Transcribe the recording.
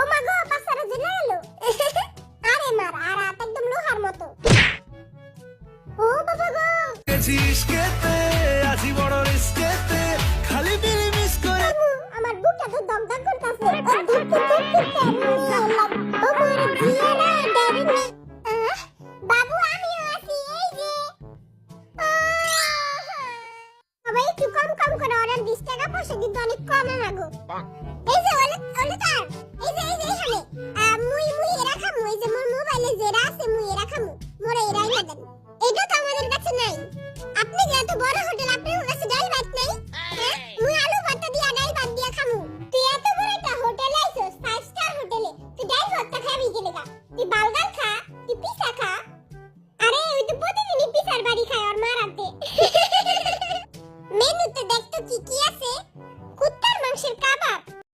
ও মা গো বাচ্চারা জেনে গেল আরে মার আর হাত একদম লোহার মতো ও বাবা গো ইশকেতে আজি বড় রিস্কেতে খালি মিলি মিস করে বাবু আমার বুকটা তো দগদগ করতেছে ও ধুকতে ও মোর জিয়া না ড্যাডি নে বাবু আমিও আছি এই যে সবাই একটু কম কম করে অর্ডার 20 টাকা পয়সা কিন্তু অনেক কম না গো এই যে ওলে তার এই যে